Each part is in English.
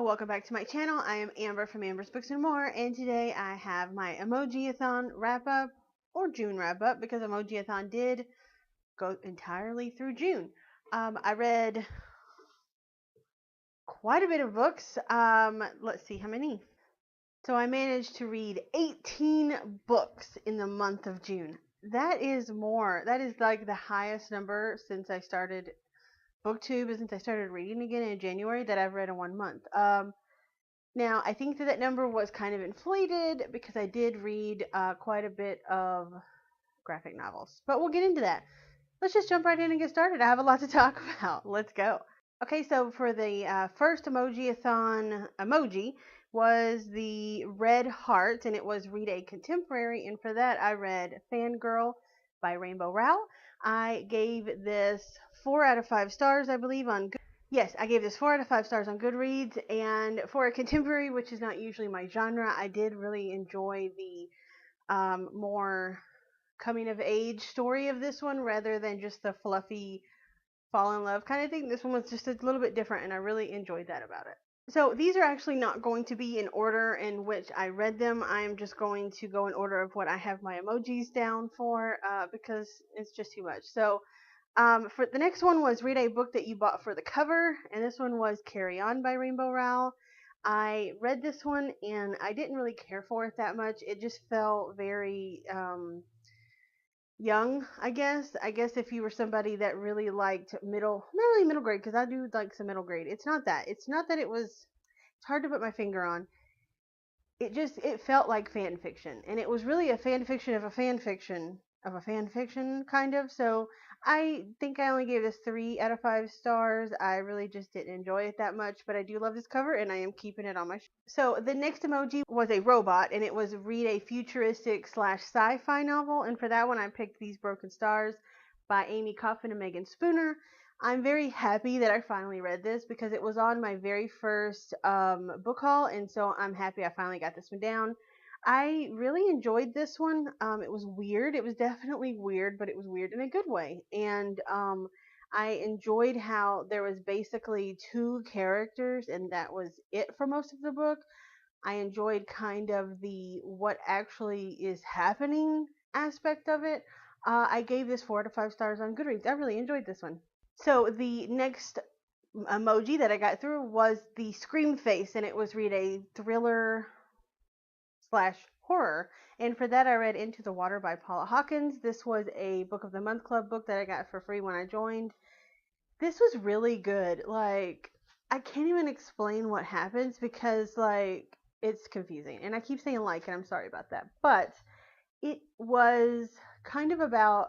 Welcome back to my channel. I am Amber from Amber's Books and More, and today I have my Emoji-a-thon wrap-up, or June wrap-up, because Emoji-a-thon did go entirely through June. I read quite a bit of books. Let's see how many. So I managed to read 18 books in the month of June. That is like the highest number since I started BookTube, and since I started reading again in January, that I've read in 1 month. Now, I think that number was kind of inflated because I did read quite a bit of graphic novels. But we'll get into that. Let's just jump right in and get started. I have a lot to talk about. Let's go. Okay, so for the first Emoji-a-thon emoji was the red heart, and it was read a contemporary. And for that, I read Fangirl by Rainbow Rowell. I gave this 4 out of 5 stars, I believe, on Yes, I gave this 4 out of 5 stars on Goodreads, and for a contemporary, which is not usually my genre, I did really enjoy the more coming of age story of this one rather than just the fluffy fall in love kind of thing. This one was just a little bit different, and I really enjoyed that about it. So these are actually not going to be in order in which I read them. I'm just going to go in order of what I have my emojis down for because it's just too much. So for the next one was read a book that you bought for the cover, and this one was Carry On by Rainbow Rowell. I read this one and I didn't really care for it that much. It just felt very young, I guess. I guess if you were somebody that really liked not really middle grade, because I do like some middle grade. It's not that. It's not that it's hard to put my finger on. It felt like fan fiction, and it was really a fan fiction of a fan fiction of a fan fiction, kind of. So I think I only gave this 3 out of 5 stars. I really just didn't enjoy it that much, but I do love this cover, and I am keeping it on my So the next emoji was a robot, and it was read a futuristic / sci-fi novel, and for that one I picked These Broken Stars by Amy Coffin and Megan Spooner. I'm very happy that I finally read this because it was on my very first book haul, and so I'm happy I finally got this one down. I really enjoyed this one. It was weird. It was definitely weird, but it was weird in a good way. And I enjoyed how there was basically 2 characters, and that was it for most of the book. I enjoyed kind of the what actually is happening aspect of it. I gave this 4 out of 5 stars on Goodreads. I really enjoyed this one. So the next emoji that I got through was the scream face, and it was read a thriller / horror. And for that, I read Into the Water by Paula Hawkins. This was a Book of the Month Club book that I got for free when I joined. This was really good. Like, I can't even explain what happens because, like, it's confusing. And I keep saying like, and I'm sorry about that. But it was kind of about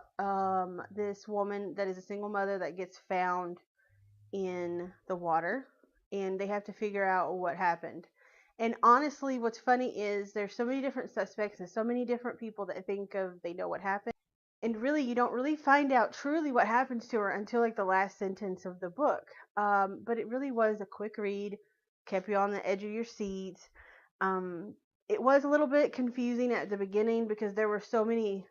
this woman that is a single mother that gets found in the water, and they have to figure out what happened. And honestly, what's funny is there's so many different suspects and so many different people that they know what happened. And really, you don't really find out truly what happens to her until like the last sentence of the book. But it really was a quick read, kept you on the edge of your seat. Um, it was a little bit confusing at the beginning because there were so many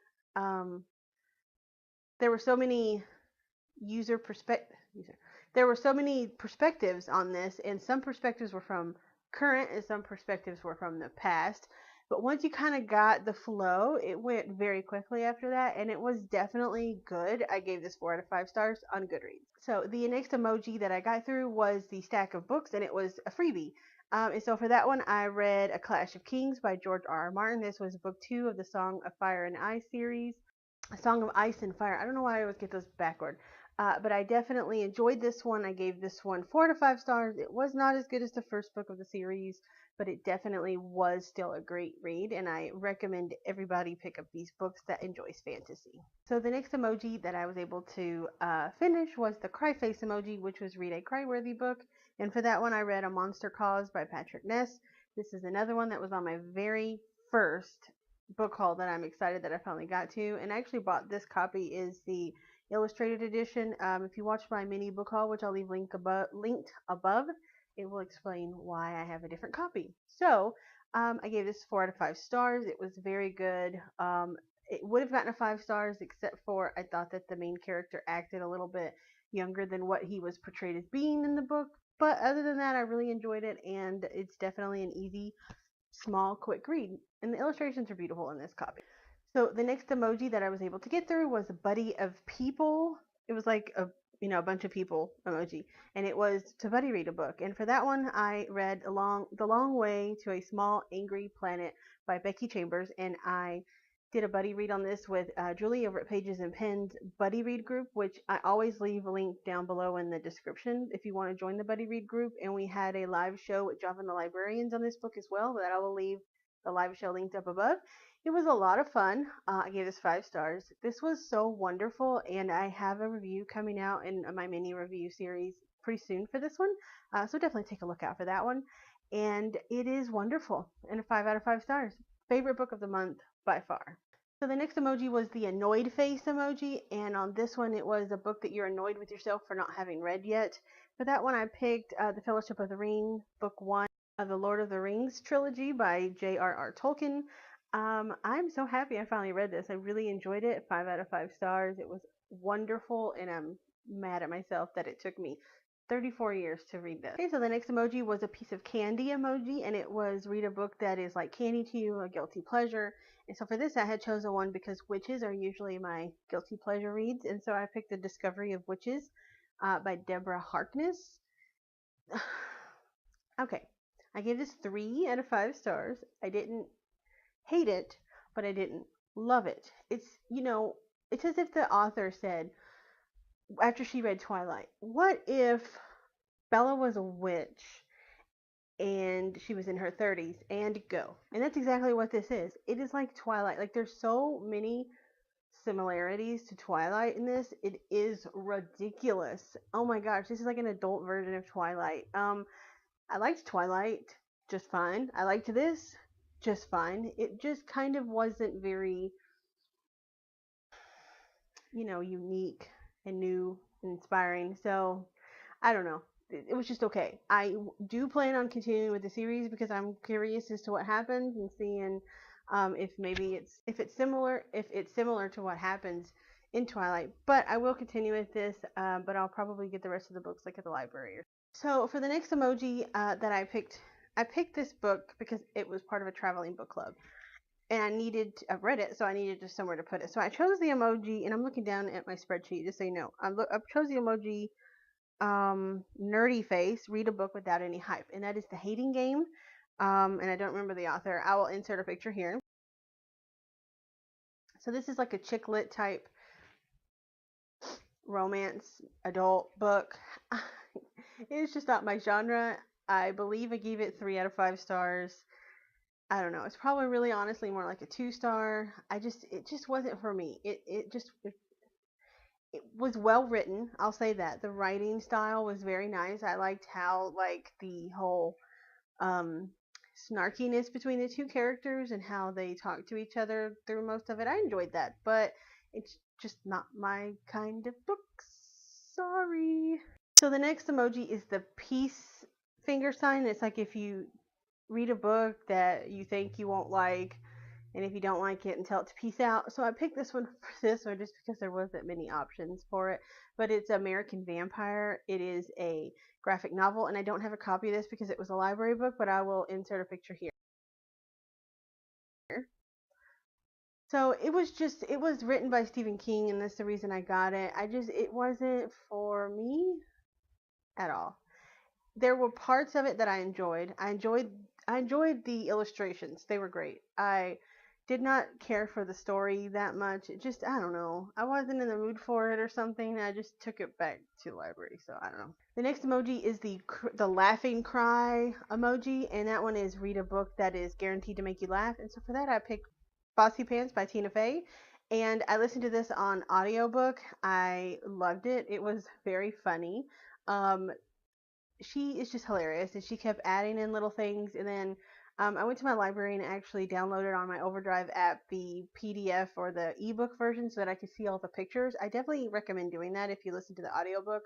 user perspective there were so many perspectives on this, and some perspectives were from current and some perspectives were from the past. But once you kind of got the flow, it went very quickly after that, and it was definitely good. I gave this 4 out of 5 stars on Goodreads. So the next emoji that I got through was the stack of books, and it was a freebie. And so for that one, I read A Clash of Kings by George R. R. Martin. This was book 2 of the Song of Fire and Ice series. A Song of Ice and Fire. I don't know why I always get those backward. But I definitely enjoyed this one. I gave this one 4 out of 5 stars. It was not as good as the first book of the series, but it definitely was still a great read, and I recommend everybody pick up these books that enjoys fantasy. So the next emoji that I was able to finish was the cry face emoji, which was read a cry-worthy book. And for that one, I read A Monster Cause by Patrick Ness. This is another one that was on my very first book haul that I'm excited that I finally got to. And I actually bought this copy is the illustrated edition. If you watch my mini book haul, which I'll leave linked above, it will explain why I have a different copy. So I gave this 4 out of 5 stars. It was very good. It would have gotten a 5 stars except for I thought that the main character acted a little bit younger than what he was portrayed as being in the book. But other than that, I really enjoyed it, and it's definitely an easy, small, quick read. And the illustrations are beautiful in this copy. So the next emoji that I was able to get through was a buddy of people. It was like a bunch of people emoji, and it was to buddy read a book. And for that one, I read along the long way to a small angry planet by Becky Chambers, and I did a buddy read on this with Julie over at Pages and Pens buddy read group, which I always leave a link down below in the description if you want to join the buddy read group. And we had a live show with Java and the Librarians on this book as well, but I will leave the live show linked up above. It was a lot of fun. I gave this 5 stars. This was so wonderful, and I have a review coming out in my mini review series pretty soon for this one. So definitely take a look out for that one. And it is wonderful, and a 5 out of 5 stars. Favorite book of the month by far. So the next emoji was the annoyed face emoji, and on this one it was a book that you're annoyed with yourself for not having read yet. For that one I picked The Fellowship of the Ring, Book 1 of the Lord of the Rings trilogy by J.R.R. Tolkien. I'm so happy I finally read this. I really enjoyed it. 5 out of 5 stars. It was wonderful, and I'm mad at myself that it took me 34 years to read this. Okay, so the next emoji was a piece of candy emoji, and it was read a book that is like candy to you, a guilty pleasure. And so for this, I had chosen one because witches are usually my guilty pleasure reads, and so I picked The Discovery of Witches by Deborah Harkness. Okay, I gave this 3 out of 5 stars. I didn't hate it, but I didn't love it. It's as if the author said, after she read Twilight, what if Bella was a witch and she was in her 30s and go? And that's exactly what this is. It is like Twilight. Like, there's so many similarities to Twilight in this. It is ridiculous. Oh my gosh, this is like an adult version of Twilight. I liked Twilight just fine. I liked this just fine. It just kind of wasn't very, unique and new and inspiring. So I don't know. It was just okay. I do plan on continuing with the series because I'm curious as to what happens and seeing if maybe it's similar to what happens in Twilight. But I will continue with this. But I'll probably get the rest of the books like at the library. So for the next emoji that I picked this book because it was part of a traveling book club, and I've read it, so I needed just somewhere to put it. So I chose the emoji, and I'm looking down at my spreadsheet just so you know. I chose the emoji nerdy face, read a book without any hype, and that is The Hating Game. And I don't remember the author. I will insert a picture here. So this is like a chick lit type romance adult book. It's just not my genre. I believe I gave it 3 out of 5 stars. I don't know. It's probably really honestly more like a 2 star. It just wasn't for me. It was well written. I'll say that. The writing style was very nice. I liked how like the whole um snarkiness between the two characters and how they talk to each other through most of it. I enjoyed that, but it's just not my kind of book. Sorry. So the next emoji is the peace finger sign. It's like if you read a book that you think you won't like, and if you don't like it, and tell it to peace out. So I picked this one for this one just because there wasn't many options for it. But it's American Vampire. It is a graphic novel, and I don't have a copy of this because it was a library book, but I will insert a picture here. So it was written by Stephen King, and that's the reason I got it. It wasn't for me at all. There were parts of it that I enjoyed. I enjoyed the illustrations. They were great. I did not care for the story that much. I don't know. I wasn't in the mood for it or something. I just took it back to the library, so I don't know. The next emoji is the laughing cry emoji, and that one is read a book that is guaranteed to make you laugh. And so for that I picked Bossy Pants by Tina Fey. And I listened to this on audiobook. I loved it. It was very funny. Um, she is just hilarious, and she kept adding in little things. And then I went to my library and actually downloaded on my Overdrive app the PDF or the ebook version so that I could see all the pictures. I definitely recommend doing that if you listen to the audiobook,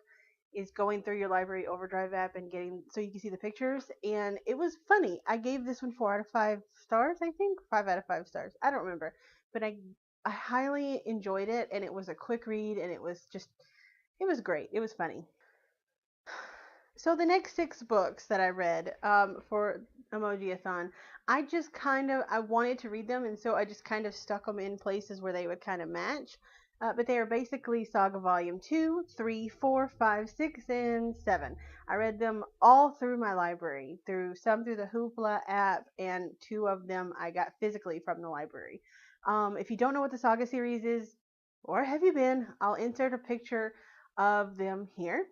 is going through your library Overdrive app and getting so you can see the pictures. And it was funny. I gave this one 4 out of 5 stars, I think. 5 out of 5 stars. I don't remember. But I highly enjoyed it, and it was a quick read, and it was great. It was funny. So the next 6 books that I read for Emoji-a-thon, I wanted to read them, and so I just kind of stuck them in places where they would kind of match. But they are basically Saga Volume 2, 3, 4, 5, 6, and 7. I read them all through my library, through the Hoopla app, and 2 of them I got physically from the library. If you don't know what the Saga series is, or have you been, I'll insert a picture of them here.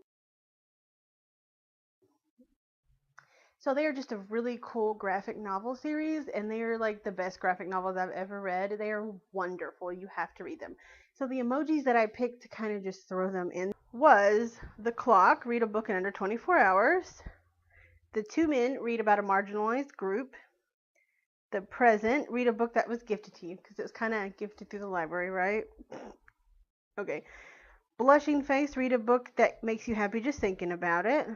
So they are just a really cool graphic novel series, and they are like the best graphic novels I've ever read. They are wonderful. You have to read them. So the emojis that I picked to kind of just throw them in was the clock, read a book in under 24 hours. The 2 men, read about a marginalized group. The present, read a book that was gifted to you, because it was kind of gifted through the library, right? Okay. Blushing face, read a book that makes you happy just thinking about it.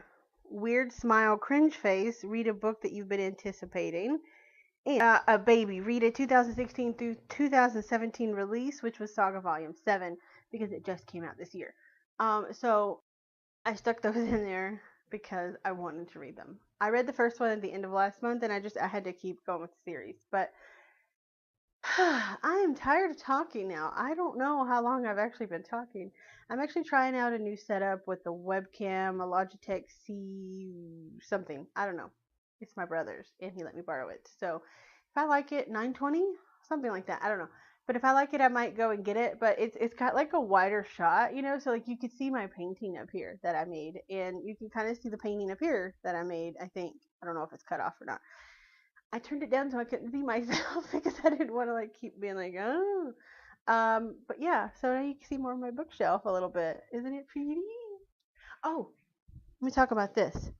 Weird smile, cringe face, read a book that you've been anticipating. And a baby, read a 2016 through 2017 release, which was Saga Volume 7, because it just came out this year. So I stuck those in there because I wanted to read them. I read the first one at the end of last month, and I had to keep going with the series. But I am tired of talking now. I don't know how long I've actually been talking. I'm actually trying out a new setup with a webcam, a Logitech C something. I don't know. It's my brother's, and he let me borrow it. So if I like it, 920, something like that. I don't know. But if I like it, I might go and get it. But it's got like a wider shot, you know. So like you could see my painting up here that I made, and you can kind of see the painting up here that I made. I think I don't know if it's cut off or not. I turned it down so I couldn't be myself because I didn't want to like keep being like, oh. But yeah, so now you can see more of my bookshelf a little bit. Isn't it pretty? Oh, let me talk about this.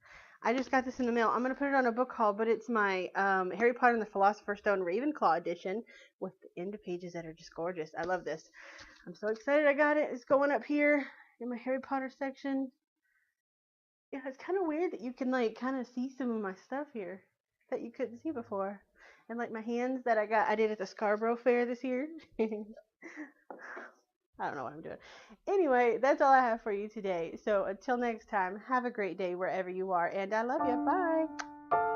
I just got this in the mail. I'm gonna put it on a book haul, but it's my Harry Potter and the Philosopher's Stone Ravenclaw edition with the end pages that are just gorgeous. I love this. I'm so excited I got it. It's going up here in my Harry Potter section. Yeah, it's kind of weird that you can like kind of see some of my stuff here that you couldn't see before. And like my hands that I did at the Scarborough Fair this year. I don't know what I'm doing. Anyway, that's all I have for you today. So until next time, have a great day wherever you are, and I love you. Bye.